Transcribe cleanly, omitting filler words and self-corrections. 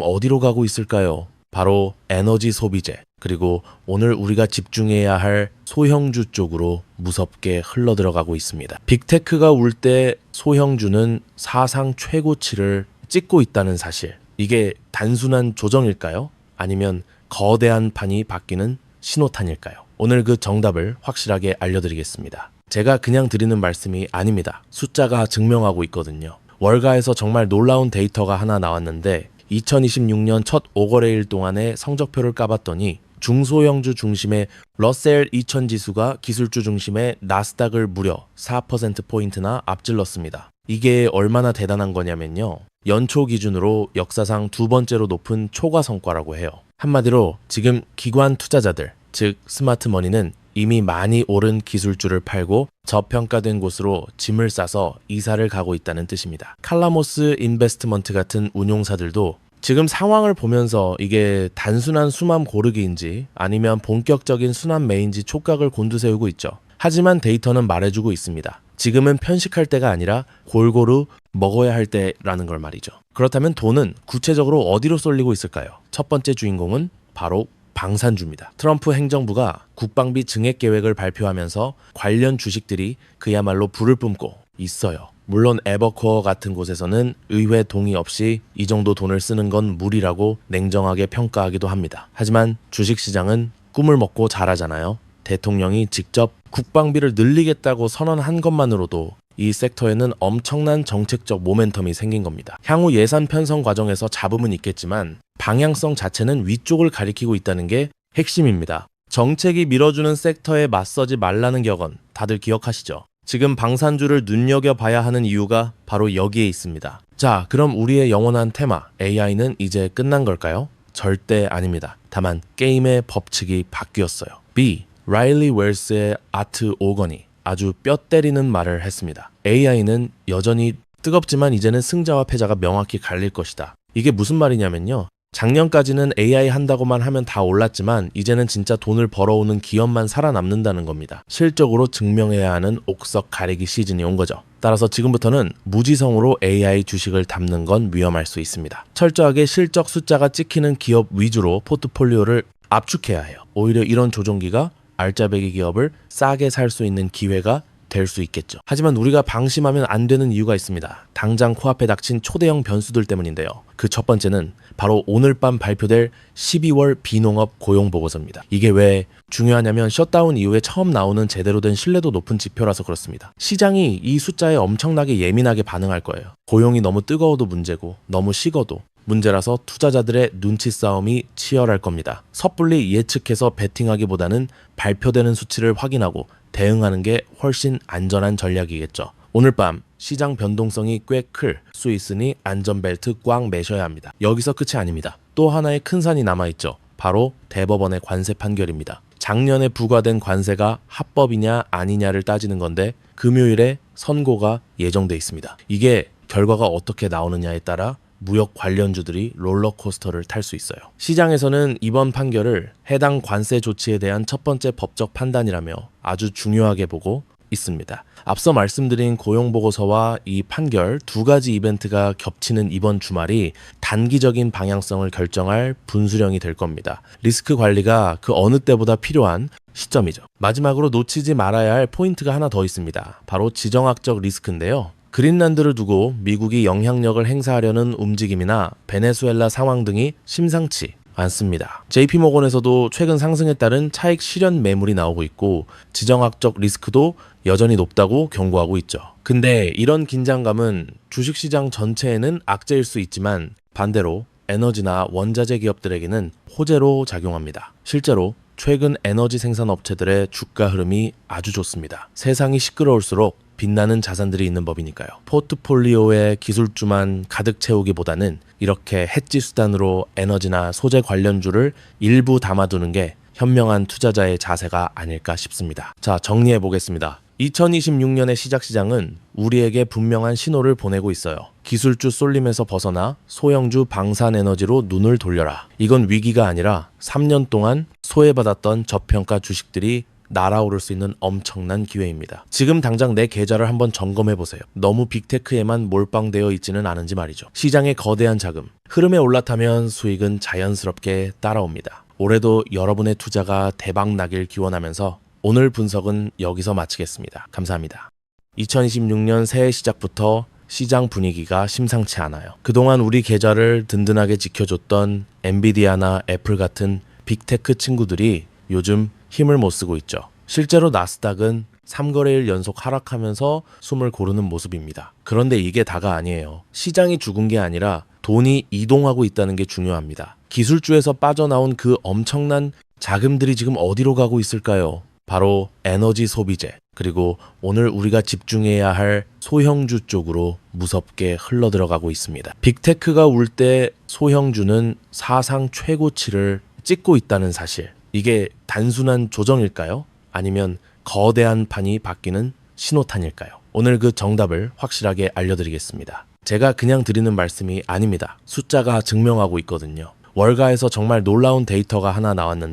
어디로 가고 있을까요? 바로 에너지 소비재, 그리고 오늘 우리가 집중해야 할 소형주 쪽으로 무섭게 흘러들어가고 있습니다. 빅테크가 울 때 소형주는 사상 최고치를 찍고 있다는 사실. 이게 단순한 조정일까요? 아니면 거대한 판이 바뀌는 신호탄일까요? 오늘 그 정답을 확실하게 알려드리겠습니다. 제가 그냥 드리는 말씀이 아닙니다. 숫자가 증명하고 있거든요. 월가에서 정말 놀라운 데이터가 하나 나왔는데 2026년 첫 5거래일 동안의 성적표를 까봤더니 중소형주 중심의 러셀 2000 지수가 기술주 중심의 나스닥을 무려 4%포인트나 앞질렀습니다. 이게 얼마나 대단한 거냐면요. 연초 기준으로 역사상 두 번째로 높은 초과 성과라고 해요. 한마디로 지금 기관 투자자들, 즉 스마트머니는 이미 많이 오른 기술주를 팔고 저평가된 곳으로 짐을 싸서 이사를 가고 있다는 뜻입니다. 칼라모스 인베스트먼트 같은 운용사들도 지금 상황을 보면서 이게 단순한 수만 고르기인지 아니면 본격적인 순환 매인지 촉각을 곤두세우고 있죠. 하지만 데이터는 말해주고 있습니다. 지금은 편식할 때가 아니라 골고루 먹어야 할 때라는 걸 말이죠. 그렇다면 돈은 구체적으로 어디로 쏠리고 있을까요? 첫 번째 주인공은 바로 방산주입니다. 트럼프 행정부가 국방비 증액 계획을 발표하면서 관련 주식들이 그야말로 불을 뿜고 있어요. 물론 에버코어 같은 곳에서는 의회 동의 없이 이 정도 돈을 쓰는 건 무리라고 냉정하게 평가하기도 합니다. 하지만 주식시장은 꿈을 먹고 자라잖아요. 대통령이 직접 국방비를 늘리겠다고 선언한 것만으로도 이 섹터에는 엄청난 정책적 모멘텀이 생긴 겁니다. 향후 예산 편성 과정에서 잡음은 있겠지만 방향성 자체는 위쪽을 가리키고 있다는 게 핵심입니다. 정책이 밀어주는 섹터에 맞서지 말라는 격언 다들 기억하시죠? 지금 방산주를 눈여겨봐야 하는 이유가 바로 여기에 있습니다. 자, 그럼 우리의 영원한 테마 AI는 이제 끝난 걸까요? 절대 아닙니다. 다만 게임의 법칙이 바뀌었어요. B. 라일리 웰스의 아트 오건이 아주 뼈 때리는 말을 했습니다. AI는 여전히 뜨겁지만 이제는 승자와 패자가 명확히 갈릴 것이다. 이게 무슨 말이냐면요. 작년까지는 AI 한다고만 하면 다 올랐지만 이제는 진짜 돈을 벌어오는 기업만 살아남는다는 겁니다. 실적으로 증명해야 하는 옥석 가리기 시즌이 온 거죠. 따라서 지금부터는 무지성으로 AI 주식을 담는 건 위험할 수 있습니다. 철저하게 실적 숫자가 찍히는 기업 위주로 포트폴리오를 압축해야 해요. 오히려 이런 조종기가 알짜배기 기업을 싸게 살 수 있는 기회가 될 수 있겠죠. 하지만 우리가 방심하면 안 되는 이유가 있습니다. 당장 코앞에 닥친 초대형 변수들 때문인데요. 그 첫 번째는 바로 오늘 밤 발표될 12월 비농업 고용보고서입니다. 이게 왜 중요하냐면 셧다운 이후에 처음 나오는 제대로 된 신뢰도 높은 지표라서 그렇습니다. 시장이 이 숫자에 엄청나게 예민하게 반응할 거예요. 고용이 너무 뜨거워도 문제고 너무 식어도 문제라서 투자자들의 눈치 싸움이 치열할 겁니다. 섣불리 예측해서 베팅하기보다는 발표되는 수치를 확인하고 대응하는 게 훨씬 안전한 전략이겠죠. 오늘 밤 시장 변동성이 꽤 클 수 있으니 안전벨트 꽉 매셔야 합니다. 여기서 끝이 아닙니다. 또 하나의 큰 산이 남아있죠. 바로 대법원의 관세 판결입니다. 작년에 부과된 관세가 합법이냐 아니냐를 따지는 건데 금요일에 선고가 예정돼 있습니다. 이게 결과가 어떻게 나오느냐에 따라 무역 관련주들이 롤러코스터를 탈 수 있어요. 시장에서는 이번 판결을 해당 관세 조치에 대한 첫 번째 법적 판단이라며 아주 중요하게 보고 있습니다. 앞서 말씀드린 고용보고서와 이 판결 두 가지 이벤트가 겹치는 이번 주말이 단기적인 방향성을 결정할 분수령이 될 겁니다. 리스크 관리가 그 어느 때보다 필요한 시점이죠. 마지막으로 놓치지 말아야 할 포인트가 하나 더 있습니다. 바로 지정학적 리스크인데요. 그린란드를 두고 미국이 영향력을 행사하려는 움직임이나 베네수엘라 상황 등이 심상치 않습니다. JP모건에서도 최근 상승에 따른 차익 실현 매물이 나오고 있고 지정학적 리스크도 여전히 높다고 경고하고 있죠. 근데 이런 긴장감은 주식시장 전체에는 악재일 수 있지만 반대로 에너지나 원자재 기업들에게는 호재로 작용합니다. 실제로 최근 에너지 생산 업체들의 주가 흐름이 아주 좋습니다. 세상이 시끄러울수록 빛나는 자산들이 있는 법이니까요. 포트폴리오의 기술주만 가득 채우기보다는 이렇게 해지 수단으로 에너지나 소재 관련주를 일부 담아두는 게 현명한 투자자의 자세가 아닐까 싶습니다. 자, 정리해 보겠습니다. 2026년의 시작 시장은 우리에게 분명한 신호를 보내고 있어요. 기술주 쏠림에서 벗어나 소형주 방산에너지로 눈을 돌려라. 이건 위기가 아니라 3년 동안 소외받았던 저평가 주식들이 날아오를 수 있는 엄청난 기회입니다. 지금 당장 내 계좌를 한번 점검해 보세요. 너무 빅테크에만 몰빵되어 있지는 않은지 말이죠. 시장의 거대한 자금, 흐름에 올라타면 수익은 자연스럽게 따라옵니다. 올해도 여러분의 투자가 대박 나길 기원하면서 오늘 분석은 여기서 마치겠습니다. 감사합니다. 2026년 새해 시작부터 시장 분위기가 심상치 않아요. 그동안 우리 계좌를 든든하게 지켜줬던 엔비디아나 애플 같은 빅테크 친구들이 요즘 힘을 못 쓰고 있죠. 실제로 나스닥은 3거래일 연속 하락하면서 숨을 고르는 모습입니다. 그런데 이게 다가 아니에요. 시장이 죽은 게 아니라 돈이 이동하고 있다는 게 중요합니다. 기술주에서 빠져나온 그 엄청난 자금들이 지금 어디로 가고 있을까요? 바로 에너지 소비재, 그리고 오늘 우리가 집중해야 할 소형주 쪽으로 무섭게 흘러들어가고 있습니다. 빅테크가 울 때 소형주는 사상 최고치를 찍고 있다는 사실. 이게 단순한 조정일까요? 아니면 거대한 판이 바뀌는 신호탄일까요? 오늘 그 정답을 확실하게 알려드리겠습니다. 제가 그냥 드리는 말씀이 아닙니다. 숫자가 증명하고 있거든요. 월가에서 정말 놀라운 데이터가 하나 나왔는데